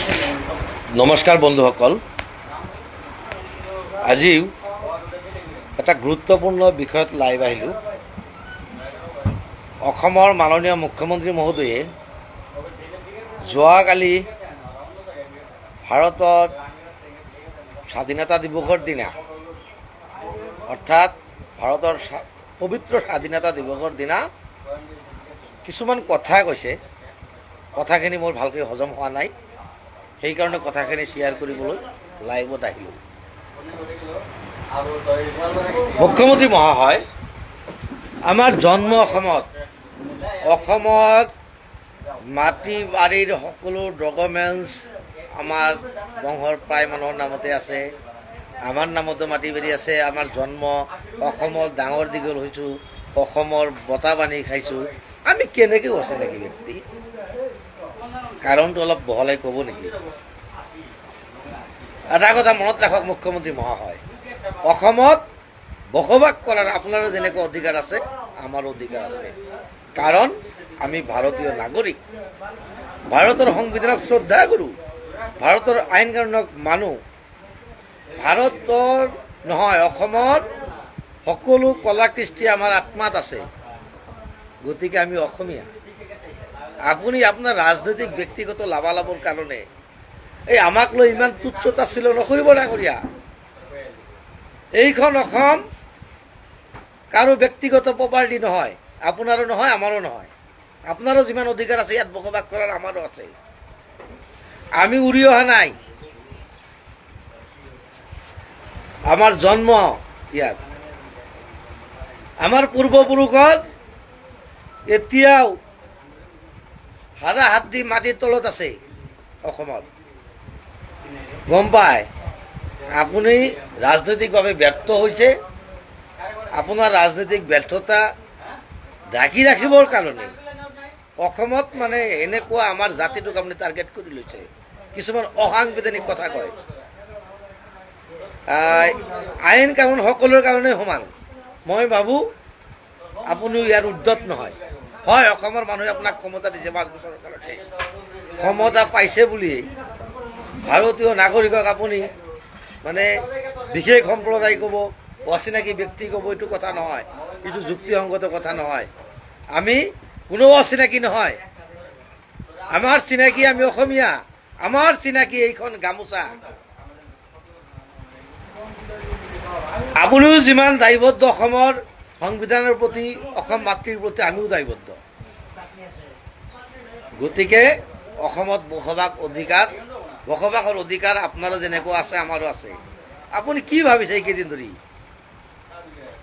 নমস্কাৰ বন্ধুসকল, আজিও এটা গুৰুত্বপূৰ্ণ বিষয়ত লাইভ আহিলোঁ। অসমৰ মাননীয় মুখ্যমন্ত্ৰী মহোদয়ে যোৱাকালি ভাৰতৰ স্বাধীনতা দিৱসৰ দিনা, অৰ্থাৎ ভাৰতৰ পবিত্ৰ স্বাধীনতা দিৱসৰ দিনা কিছুমান কথা কৈছে। কথাখিনি মোৰ ভালকৈ হজম হোৱা নাই, সেইকাৰণে কথাখিনি শ্বেয়াৰ কৰিবলৈ লাইভত আহিলোঁ। মুখ্যমন্ত্ৰী মহাশয়, আমাৰ জন্ম অসমত মাটি বাৰীৰ সকলো ডকুমেণ্টছ আমাৰ বংশৰ প্ৰায় মানুহৰ নামতে আছে। আমাৰ নামতো মাটি বাৰী আছে। আমাৰ জন্ম অসমত, ডাঙৰ দীঘল হৈছোঁ, অসমৰ বঁটা বান্ধি খাইছোঁ। আমি কেনেকৈ অচিনাকি ব্যক্তি? কাৰণটো অলপ বহলাই ক'ব নেকি? এটা কথা মনত ৰাখক মুখ্যমন্ত্ৰী মহাশয়, অসমত বসবাস কৰাৰ আপোনাৰো যেনেকৈ অধিকাৰ আছে, আমাৰো অধিকাৰ আছে। কাৰণ আমি ভাৰতীয় নাগৰিক, ভাৰতৰ সংবিধানক শ্ৰদ্ধা কৰোঁ, ভাৰতৰ আইন কানুনক মানো। ভাৰতৰ নহয়, অসমৰ সকলো কলা কৃষ্টি আমাৰ আত্মাত আছে। গতিকে আমি অসমীয়া। আপুনি আপোনাৰ ৰাজনৈতিক ব্যক্তিগত লাভালাভৰ কাৰণে এই আমাক লৈ ইমান তুচ্ছ তাচ্ছিল্য নকৰিব ডাঙৰীয়া। এইখন অসম কাৰো ব্যক্তিগত প্ৰপাৰ্টি নহয়, আপোনাৰো নহয়, আমাৰো নহয়। আপোনাৰো যিমান অধিকাৰ আছে ইয়াত বসবাস কৰাৰ, আমাৰো আছে। আমি উৰি অহা নাই, আমাৰ জন্ম ইয়াত। আমাৰ পূৰ্বপুৰুষৰ এতিয়াও হাড়ি মাটিৰ তলত আছে অসমত। গম পায় আপুনি ৰাজনৈতিকভাৱে ব্যৰ্থ হৈছে। আপোনাৰ ৰাজনৈতিক ব্যৰ্থতা ঢাকি ৰাখিবৰ কাৰণে অসমত মানে এনেকুৱা আমাৰ জাতিটোক আপুনি টাৰ্গেট কৰি লৈছে। কিছুমান অসাংবিধানিক কথা কয়। আইন কানুন সকলোৰে কাৰণে সমান। মই ভাবোঁ আপুনিও ইয়াৰ উৰ্ধত নহয়। হয়, অসমৰ মানুহে আপোনাক ক্ষমতা দিছে 5 বছৰৰ কাৰণে। ক্ষমতা পাইছে বুলি ভাৰতীয় নাগৰিকক আপুনি মানে বিশেষ সম্প্ৰদায় ক'ব, অচিনাকি ব্যক্তি ক'ব, এইটো কথা নহয়। এইটো যুক্তিসংগত কথা নহয়। আমি কোনো অচিনাকি নহয়। আমাৰ চিনাকি আমি অসমীয়া। আমাৰ চিনাকি এইখন গামোচা। আপুনিও যিমান দায়বদ্ধ অসমৰ সংবিধানৰ প্ৰতি, অসম মাতৃৰ প্ৰতি, আমিও দায়বদ্ধ। গতিকে অসমত বসবাসৰ অধিকাৰ আপোনাৰো যেনেকুৱা আছে, আমাৰো আছে। আপুনি কি ভাবিছে এইকেইদিন ধৰি?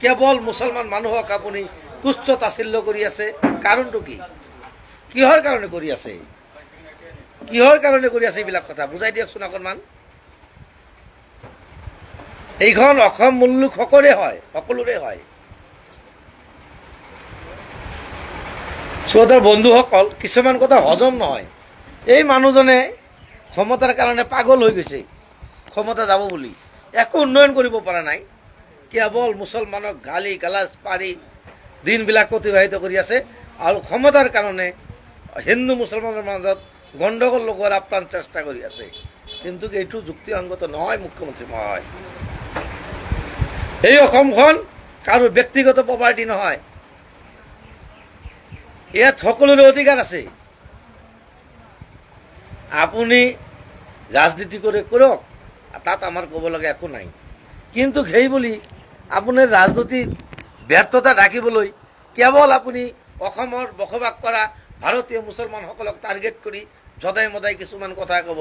কেৱল মুছলমান মানুহক আপুনি তুচ্ছ তাচ্ছিল্য কৰি আছে। কাৰণটো কি? কিহৰ কাৰণে কৰি আছে? কিহৰ কাৰণে কৰি আছে? এইবিলাক কথা বুজাই দিয়কচোন অকণমান। এইখন অসম মূল লোক সকলোৰে হয়। শ্ৰোতাৰ বন্ধুসকল, কিছুমান কথা হজম নহয়। এই মানুহজনে ক্ষমতাৰ কাৰণে পাগল হৈ গৈছে, ক্ষমতা যাব বুলি। একো উন্নয়ন কৰিব পৰা নাই, কেৱল মুছলমানক গালি গালাজ পাৰি দিনবিলাক অতিবাহিত কৰি আছে। আৰু ক্ষমতাৰ কাৰণে হিন্দু মুছলমানৰ মাজত গণ্ডগোল লগোৱাৰ আপ্ৰাণ চেষ্টা কৰি আছে। কিন্তু এইটো যুক্তিসংগত নহয় মুখ্যমন্ত্ৰী মহাশয়। এই অসমখন কাৰো ব্যক্তিগত প্ৰপাৰ্টি নহয়। ইয়াত সকলোৰে অধিকাৰ আছে। আপুনি ৰাজনীতি কৰক, তাত আমাৰ ক'ব লগা একো নাই। কিন্তু সেই বুলি আপোনাৰ ৰাজনৈতিক ব্যৰ্থতা ঢাকিবলৈ কেৱল আপুনি অসমৰ বসবাস কৰা ভাৰতীয় মুছলমানসকলক টাৰ্গেট কৰি জদাই মদাই কিছুমান কথা ক'ব,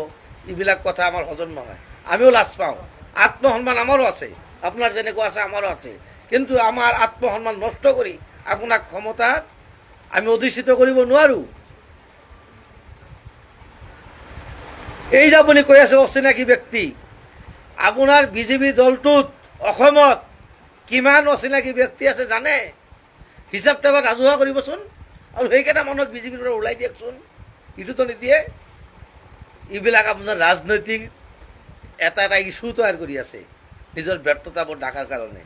এইবিলাক কথা আমাৰ হজম নহয়। আমিও লাজ পাওঁ। আত্মসন্মান আমাৰো আছে, আপোনাৰ যেনেকুৱা আছে আমাৰো আছে। কিন্তু আমাৰ আত্মসন্মান নষ্ট কৰি আপোনাক ক্ষমতাত আমি অধিষ্ঠিত কৰিব নোৱাৰোঁ। এই যে আপুনি কৈ আছে অচিনাকি ব্যক্তি, আপোনাৰ বিজেপি দলটোত অসমত কিমান অচিনাকি ব্যক্তি আছে জানে? হিচাপটো এবাৰ ৰাজহুৱা কৰিবচোন। আৰু সেইকেইটা মানুহক বিজেপিৰ পৰা ওলাই দিয়কচোন। এইটোতো নিদিয়ে। এইবিলাক আপোনাৰ ৰাজনৈতিক এটা ইছ্যু তৈয়াৰ কৰি আছে নিজৰ ব্যৰ্থতাবোৰ ঢাকাৰ কাৰণে।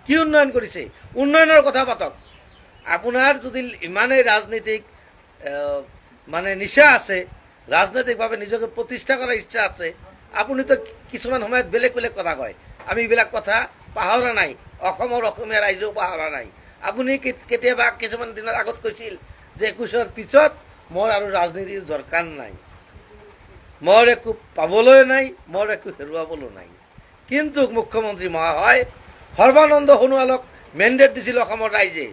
কি উন্নয়ন কৰিছে? উন্নয়নৰ কথা পাতক। আপোনাৰ যদি ইমানেই ৰাজনীতিক মানে নিচা আছে, ৰাজনৈতিকভাৱে নিজকে প্ৰতিষ্ঠা কৰাৰ ইচ্ছা আছে, আপুনি তো কিছুমান সময়ত বেলেগ বেলেগ কথা কয়। আমি এইবিলাক কথা পাহৰা নাই, অসমৰ অসমীয়া ৰাইজেও পাহৰা নাই। আপুনি কেতিয়াবা কিছুমান দিনৰ আগত কৈছিল যে 21ৰ পিছত মোৰ আৰু ৰাজনীতিৰ দৰকাৰ নাই, মোৰ একো পাবলৈ নাই, মোৰ একো হেৰুৱাবলৈ নাই। কিন্তু মুখ্যমন্ত্ৰী মহাশয় সৰ্বানন্দ সোণোৱালক মেণ্ডেট দিছিল অসমৰ ৰাইজে,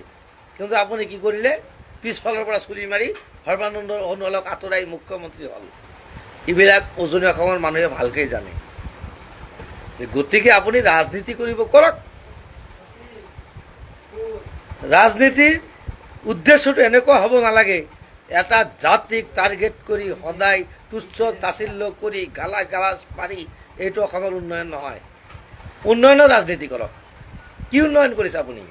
কিন্তু আপুনি কি কৰিলে? পিছফালৰ পৰা চুৰি মাৰি সৰ্বানন্দ সোণোৱালক আঁতৰাই মুখ্যমন্ত্ৰী হ'ল। এইবিলাক উজনি অসমৰ মানুহে ভালকৈ জানে। গতিকে আপুনি ৰাজনীতি কৰিব কৰক। ৰাজনীতিৰ উদ্দেশ্যটো এনেকুৱা হ'ব নালাগে এটা জাতিক টাৰ্গেট কৰি সদায় তুচ্ছ তাচিল্য কৰি গালাজ পাৰি এইটো অসমৰ উন্নয়ন নহয়। উন্নয়নৰ ৰাজনীতি কৰক। কি উন্নয়ন কৰিছে আপুনি?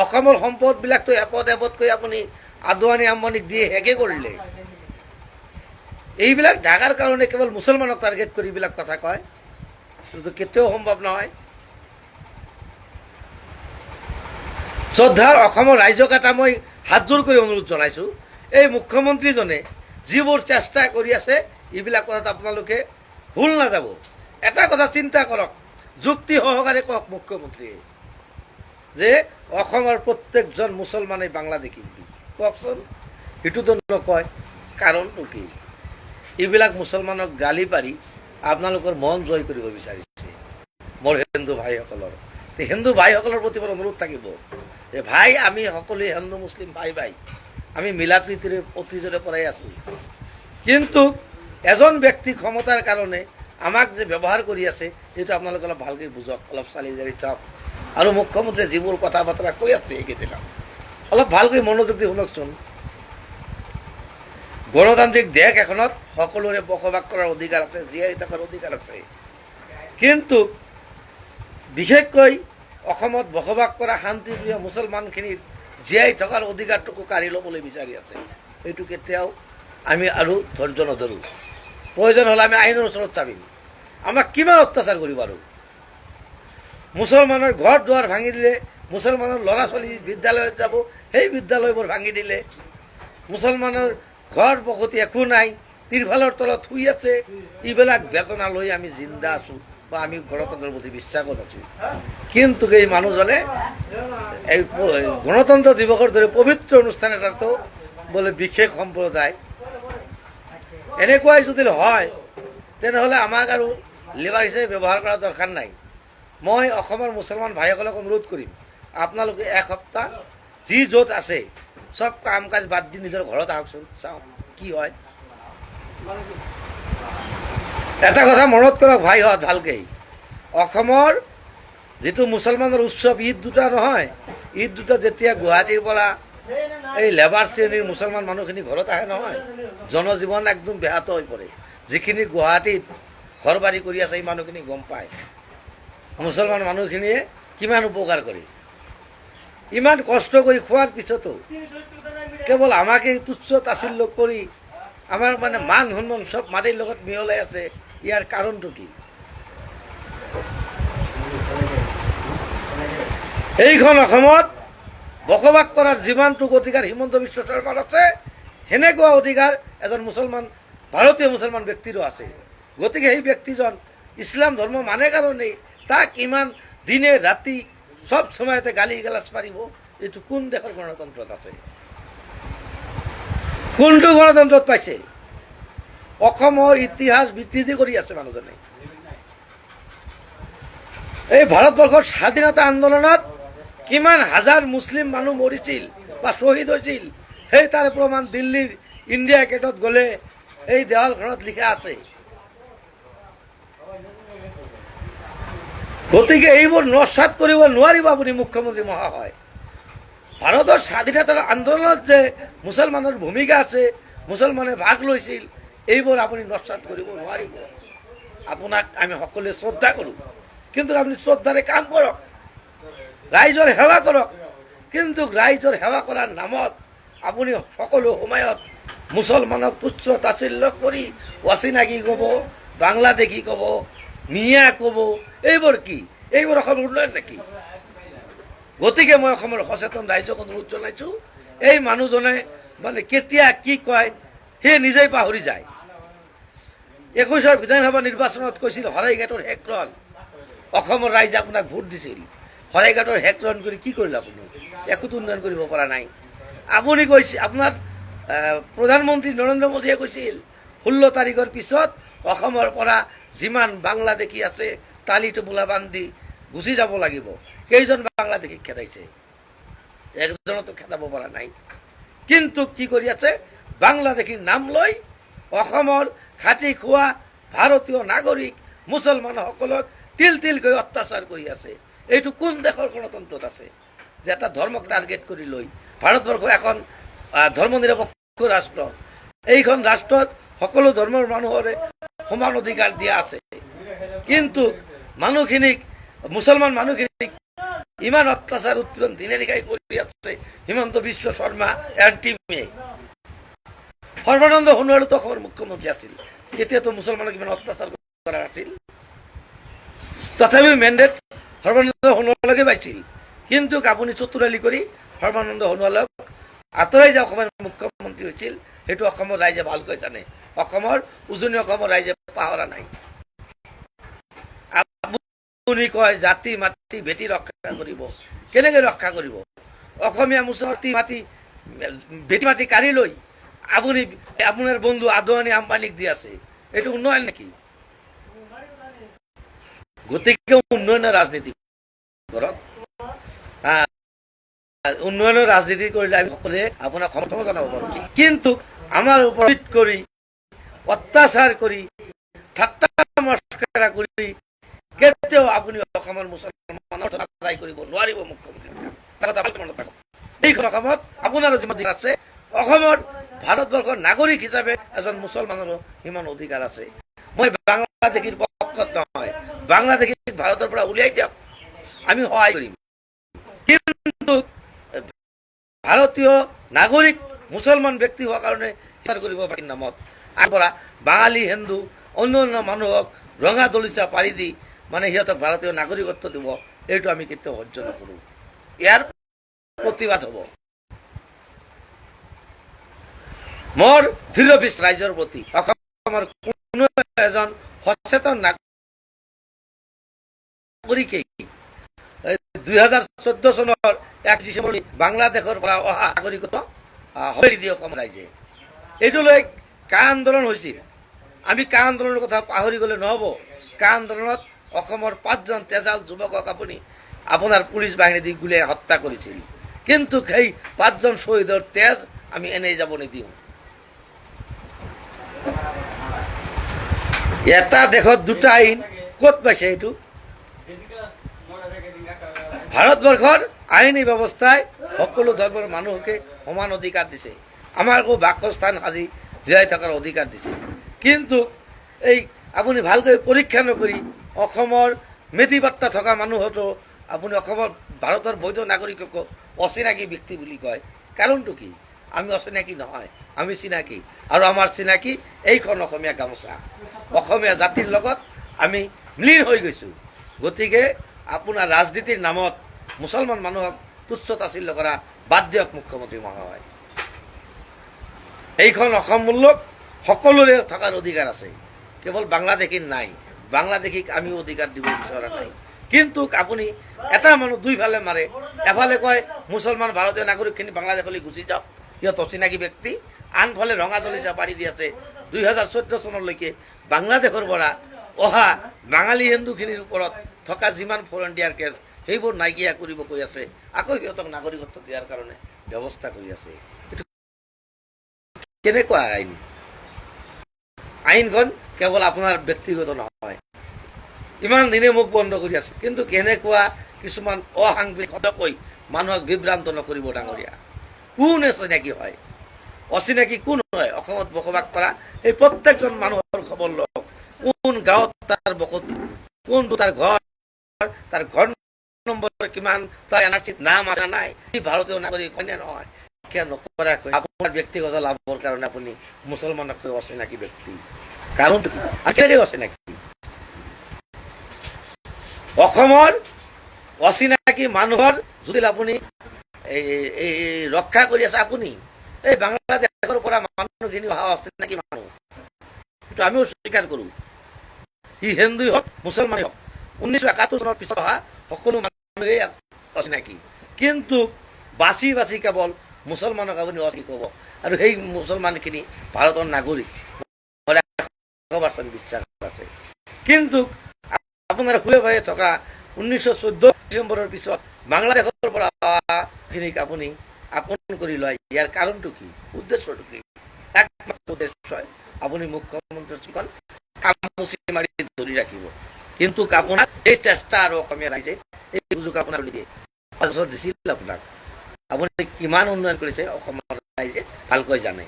অসমৰ সম্পদবিলাকতো এপদ এপদকৈ আপুনি আদৱানী আম্বানীক দিয়ে শেষে কৰিলে। এইবিলাক ঢাকাৰ কাৰণে কেৱল মুছলমানক টাৰ্গেট কৰি এইবিলাক কথা কয়, কিন্তু কেতিয়াও সম্ভৱ নহয়। শ্ৰদ্ধাৰ অসমৰ ৰাইজক এটা মই হাতজোৰ কৰি অনুৰোধ জনাইছোঁ, এই মুখ্যমন্ত্ৰীজনে যিবোৰ চেষ্টা কৰি আছে এইবিলাক কথাত আপোনালোকে ভুল নাযাব। এটা কথা চিন্তা কৰক, যুক্তি সহকাৰে কওক মুখ্যমন্ত্ৰীয়ে যে অসমৰ প্ৰত্যেকজন মুছলমানে বাংলা দেখিব, কওকচোন। সেইটোতো নকয়, কাৰণটো কি? এইবিলাক মুছলমানক গালি পাৰি আপোনালোকৰ মন জয় কৰিব বিচাৰিছে মোৰ হিন্দু ভাইসকলৰ। হিন্দু ভাইসকলৰ প্ৰতি মোৰ অনুৰোধ থাকিব যে ভাই, আমি সকলোৱে হিন্দু মুছলিম ভাই ভাই, আমি মিলা প্ৰীতিৰে অতীজৰে পৰাই আছোঁ। কিন্তু এজন ব্যক্তি ক্ষমতাৰ কাৰণে আমাক যে ব্যৱহাৰ কৰি আছে সেইটো আপোনালোকে অলপ ভালকৈ বুজক, অলপ চালি জাৰি চাওক। আৰু মুখ্যমন্ত্ৰীয়ে যিবোৰ কথা বতৰা কৈ আছে এইকেইদিনা অলপ ভালকৈ মনোযোগ দি শুনকচোন। গণতান্ত্ৰিক দেশ এখনত সকলোৰে বসবাস কৰাৰ অধিকাৰ আছে, জীয়াই থকাৰ অধিকাৰ আছে, কিন্তু বিশেষকৈ অসমত বসবাস কৰা শান্তিপ্ৰিয় মুছলমানখিনিৰ জীয়াই থকাৰ অধিকাৰটোকো কাঢ়ি ল'বলৈ বিচাৰি আছে। এইটো কেতিয়াও আমি আৰু ধৈৰ্য নধৰোঁ। প্ৰয়োজন হ'লে আমি আইনৰ ওচৰত চাবিম। আমাক কিমান অত্যাচাৰ কৰিব আৰু? মুছলমানৰ ঘৰ দুৱাৰ ভাঙি দিলে, মুছলমানৰ ল'ৰা ছোৱালী বিদ্যালয়ত যাব, সেই বিদ্যালয়বোৰ ভাঙি দিলে। মুছলমানৰ ঘৰ বসতি একো নাই, তিৰফালৰ তলত শুই আছে। এইবিলাক বেদনা লৈ আমি জিন্দা আছোঁ বা আমি গণতন্ত্ৰৰ প্ৰতি বিশ্বাসত আছোঁ। কিন্তু এই মানুহজনে এই গণতন্ত্ৰ দিৱসৰ দৰে পবিত্ৰ অনুষ্ঠান এটাতো বোলে বিশেষ সম্প্ৰদায়, এনেকুৱাই যদি হয় তেনেহ'লে আমাক আৰু লেবাৰ হিচাপে ব্যৱহাৰ কৰাৰ দৰকাৰ নাই। মই অসমৰ মুছলমান ভাইসকলক অনুৰোধ কৰিম, আপোনালোকে এসপ্তাহ যি য'ত আছে চব কাম কাজ বাদ দি নিজৰ ঘৰত আহকচোন, চাওক কি হয়। এটা কথা মনত কৰক ভাইহঁত ভালকৈ, অসমৰ যিটো মুছলমানৰ উৎসৱ ঈদ দুটা নহয়, ঈদ দুটা যেতিয়া গুৱাহাটীৰ পৰা এই লেবাৰ শ্ৰেণীৰ মুছলমান মানুহখিনি ঘৰত আহে নহয়, জনজীৱন একদম ব্যাহত হৈ পৰে। যিখিনি গুৱাহাটীত ঘৰ বাৰী কৰি আছে সেই মানুহখিনি গম পায় মুছলমান মানুহখিনিয়ে কিমান উপকাৰ কৰে। ইমান কষ্ট কৰি খোৱাৰ পিছতো কেৱল আমাকে তুচ্ছ তাচিল্য কৰি আমাৰ মানে মান সন্মান চব মাটিৰ লগত মিহলাই আছে। ইয়াৰ কাৰণটো কি? এইখন অসমত বসবাস কৰাৰ যিমানটুকু অধিকাৰ হিমন্ত বিশ্ব শৰ্মাৰ আছে, সেনেকুৱা অধিকাৰ এজন মুছলমান ভাৰতীয় মুছলমান ব্যক্তিৰো আছে। গতিকে সেই ব্যক্তিজন ইছলাম ধৰ্ম মানে কাৰণেই তাক ইমান দিনে ৰাতি সব সময়তে গালি গালাজ পাৰিব, এইটো কোন দেশৰ গণতন্ত্ৰত আছে? কোনটো গণতন্ত্ৰত পাইছে? অসমৰ ইতিহাস বিকৃতি কৰি আছে মানুহজনে। এই ভাৰতবৰ্ষৰ স্বাধীনতা আন্দোলনত কিমান হাজাৰ মুছলিম মানুহ মৰিছিল বা শ্বহীদ হৈছিল, সেই তাৰ প্ৰমাণ দিল্লীৰ ইণ্ডিয়া গেটত গ'লে এই দেৱালখনত লিখা আছে। গতিকে এইবোৰ নস্বাত কৰিব নোৱাৰিব আপুনি মুখ্যমন্ত্ৰী মহাশয়। ভাৰতৰ স্বাধীনতাৰ আন্দোলনত যে মুছলমানৰ ভূমিকা আছে, মুছলমানে ভাগ লৈছিল, এইবোৰ আপুনি নস্বাত কৰিব নোৱাৰিব। আপোনাক আমি সকলোৱে শ্ৰদ্ধা কৰোঁ, কিন্তু আপুনি শ্ৰদ্ধাৰে কাম কৰক, ৰাইজৰ সেৱা কৰক। কিন্তু ৰাইজৰ সেৱা কৰাৰ নামত আপুনি সকলো সময়ত মুছলমানক তুচ্ছ তাচিল্য কৰি অচিনাকি ক'ব, বাংলাদেশী ক'ব, মিয়া ক'ব, এইবোৰ কি? এইবোৰ অসমৰ উন্নয়ন নেকি? গতিকে মই অসমৰ সচেতন ৰাইজক অনুৰোধ জনাইছোঁ, এই মানুহজনে মানে কেতিয়া কি কয় সেই নিজেই পাহৰি যায়। 21ৰ বিধানসভা নিৰ্বাচনত কৈছিল শৰাইঘাটৰ হেকৰণ, অসমৰ ৰাইজে আপোনাক ভোট দিছিল, শৰাইঘাটৰ হেকৰণ কৰি কি কৰিলে আপুনি? একোতো উন্নয়ন কৰিব পৰা নাই। আপুনি কৈছে, আপোনাৰ প্ৰধানমন্ত্ৰী নৰেন্দ্ৰ মোদীয়ে কৈছিল 16 তাৰিখৰ পিছত অসমৰ পৰা যিমান বাংলাদেশী আছে তালি টোপোলা বান্ধি গুচি যাব লাগিব। কেইজন বাংলাদেশীক খেদাইছে? একজনতো খেদাব পৰা নাই। কিন্তু কি কৰি আছে? বাংলাদেশীৰ নাম লৈ অসমৰ খাটি খোৱা ভাৰতীয় নাগৰিক মুছলমানসকলক তিল তিলকৈ অত্যাচাৰ কৰি আছে। এইটো কোন দেশৰ গণতন্ত্ৰত আছে যে এটা ধৰ্মক টাৰ্গেট কৰি লৈ? ভাৰতবৰ্ষ এখন ধৰ্মনিৰপেক্ষ ৰাষ্ট্ৰ। এইখন ৰাষ্ট্ৰত সকলো ধৰ্মৰ মানুহৰে সমান অধিকাৰ দিয়া আছে। কিন্তু মানুহখিনিক, মুছলমান মানুহখিনিক ইমান অত্যাচাৰ উৎপীড়ন দিনে নিশাই কৰি আছে হিমন্ত বিশ্ব শৰ্মা এণ্ড টিমে। সৰ্বানন্দ সোণোৱালতো অসমৰ মুখ্যমন্ত্ৰী আছিল, তেতিয়াতো মুছলমানক ইমান অত্যাচাৰ কৰা নাছিল। তথাপিও মেণ্ডেট সৰ্বানন্দ সোণোৱালকে পাইছিল। কিন্তু আপুনি চতুৰালি কৰি সৰ্বানন্দ সোণোৱালক আঁতৰাই যে অসমৰ মুখ্যমন্ত্ৰী হৈছিল, সেইটো অসমৰ ৰাইজে ভালকৈ জানে। অসমৰ উজনি অসমৰ ৰাইজে পাহৰা নাই। আপুনি কয় জাতি মাটি ভেটি ৰক্ষা কৰিব। কেনেকৈ ৰক্ষা কৰিব? অসমীয়া মুছলমান মাটি ভেটি মাটি কাঢ়ি লৈ আপুনি আপোনাৰ বন্ধু আদৱানী আম্বানীক দি আছে। এইটো উন্নয়ন নেকি? গতিকে উন্নয়নৰ ৰাজনীতি কৰক। উন্নয়নৰ ৰাজনীতি কৰিলে আমি সকলোৱে আপোনাক সমৰ্থন জনাব পাৰোঁ। কিন্তু আমাৰ ওপৰত কৰি অত্যাচাৰ কৰি ঠাট্টা মস্কৰা কৰি কেতিয়াও আপুনি অসমৰ মুছলমানৰ আদায় কৰিব নোৱাৰিব। মুখ্যমন্ত্ৰী এইখন অসমত আপোনাৰ যিমান আছে, অসমৰ ভাৰতবৰ্ষৰ নাগৰিক হিচাপে এজন মুছলমানৰো সিমান অধিকাৰ আছে। মই বাংলাদেশীৰ পক্ষত নহয়, বাংলাদেশীক ভাৰতৰ পৰা উলিয়াই দিয়ক, আমি সহায় কৰিম। কিন্তু ভাৰতীয় নাগৰিক মুছলমান ব্যক্তি হোৱাৰ কাৰণে বিচাৰ কৰিব পাৰি নামত আগবঢ়া বাঙালী হিন্দু অন্য অন্য মানুহক ৰঙা দলিচা পাৰি দি মানে সিহঁতক ভাৰতীয় নাগৰিকত্ব দিব, এইটো আমি কেতিয়াও সহ্য নকৰোঁ। ইয়াৰ প্ৰতিবাদ হ'ব। মোৰ দৃঢ় বিশ্বাস ৰাইজৰ প্ৰতি, অসমৰ কোনো এজন সচেতন নাগৰিকেই 2014 চনৰ 1 ডিচেম্বৰ বাংলাদেশৰ পৰা অহা নাগৰিকত্ব দিয়ে অসম ৰাইজে। এইটো লৈ কা আন্দোলন হৈছিল। আমি কা আন্দোলনৰ কথা পাহৰি গ'লে নহ'ব। কা আন্দোলনত অসমৰ 5জন তেজাল যুৱকক আপোনাৰ পুলিচ বাহিনী দি গুলীয়াই হত্যা কৰিছিল। কিন্তু সেই 5জন শ্বহীদৰ তেজ আমি এনেই যাব নিদিওঁ। এটা দেশত দুটা আইন ক'ত পাইছে? এইটো ভাৰতবৰ্ষৰ আইনী ব্যৱস্থাই সকলো ধৰ্মৰ মানুহকে সমান অধিকাৰ দিছে। আমাকো বাসস্থান সাজি জীয়াই থকাৰ অধিকাৰ দিছে। কিন্তু এই আপুনি ভালকৈ পৰীক্ষা নকৰি অসমৰ মেধিপাত্তা থকা মানুহতো আপুনি অসমৰ ভাৰতৰ বৈধ নাগৰিকক অচিনাকি ব্যক্তি বুলি কয়। কাৰণটো কি? আমি অচিনাকি নহয়, আমি চিনাকি। আৰু আমাৰ চিনাকি এইখন অসমীয়া গামোচা। অসমীয়া জাতিৰ লগত আমি মিলিন হৈ গৈছোঁ। গতিকে আপোনাৰ ৰাজনীতিৰ নামত মুছলমান মানুহক তুচ্ছ তাচ্ছিল্য কৰা বাদ দিয়ক মুখ্যমন্ত্ৰী মহোদয়। এইখন অসম মূল্যক সকলোৰে থকাৰ অধিকাৰ আছে, কেৱল বাংলাদেশীৰ নাই। বাংলাদেশীক আমি অধিকাৰ দিব বিচৰা নাই। কিন্তু আপুনি এটা মানুহ দুইফালে মাৰে। এফালে কয় মুছলমান ভাৰতীয় নাগৰিকখিনি বাংলাদেশলৈ গুচি যাওক, সিহঁত অচিনাকি ব্যক্তি। আনফালে ৰঙা দলিচা পাৰি দি আছে 2014 চনলৈকে বাংলাদেশৰ পৰা অহা বাঙালী হিন্দুখিনিৰ ওপৰত থকা যিমান ফৰেন দিয়াৰ কেছ সেইবোৰ নাইকিয়া কৰিব কৈ আছে। আকৌ সিহঁতক নাগৰিকত্ব দিয়াৰ কাৰণে ব্যৱস্থা কৰি আছে। কেনেকুৱা আইন? আইনখন কেৱল আপোনাৰ ব্যক্তিগত নহয়, ইমান দিনে মুখ বন্ধ কৰি আছে। কিন্তু কেনেকুৱা কিছুমান অসাংবিধানিক মানুহক বিভ্ৰান্ত নকৰিব ডাঙৰীয়া। কোন চিনাকি হয়, অচিনাকি কোন হয়? অসমত বসবাস কৰা এই প্ৰত্যেকজন মানুহৰ খবৰ লওক। কোন গাঁৱত তাৰ বসতি, কোনটো তাৰ ঘৰ নম্বৰ কিমান, তাৰ এনআৰচিত নাম আছে নাই, ভাৰতীয় নাগৰিক হয়নে নহয় নকৰাকৈ আপোনাৰ ব্যক্তিগত লাভৰ কাৰণে আপুনি মুছলমানতকৈ অচিনাকি ব্যক্তি। কাৰণটো কি? কেনেকৈ অচিনাকি? অসমৰ অচিনাকি মানুহৰ যদি আপুনি ৰক্ষা কৰি আছে, আপুনি এই বাংলাদেশৰ পৰা মানুহখিনি অহা অচিনাকি মানুহ এইটো আমিও স্বীকাৰ কৰোঁ। সি হিন্দুই হওক মুছলমানেই হওক 1971 চনৰ পিছত অহা সকলো মানুহেই অচিনাকি, কিন্তু বাছি বাছি কেৱল মুছলমানক আপুনি অচিনাকি ক'ব, আৰু সেই মুছলমানখিনি ভাৰতৰ নাগৰিক, 100% বিশ্বাস আছে। কিন্তু আপোনাৰ শুয়ে ভয়ে থকা 1914 ডিচেম্বৰৰ পিছত বাংলাদেশৰ পৰা অহাখিনিক আপুনি আপোন কৰি লয়, ইয়াৰ কাৰণটো কি, উদ্দেশ্যটো কি? একমাত্ৰ উদ্দেশ্য আপুনি মুখ্যমন্ত্ৰীখন কামুচি মাৰি ধৰি ৰাখিব। কিন্তু আপোনাৰ এই চেষ্টা আৰু অসমীয়া ৰাইজে এই সুযোগ আপোনাক দিয়ে, 5 বছৰ দিছিল আপোনাক, আপুনি কিমান উন্নয়ন কৰিছে অসমৰ ৰাইজে ভালকৈ জানে।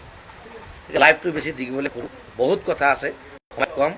লাইভটো বেছি দীঘলীয়া কৰোঁ, বহুত কথা আছে, সময় কম।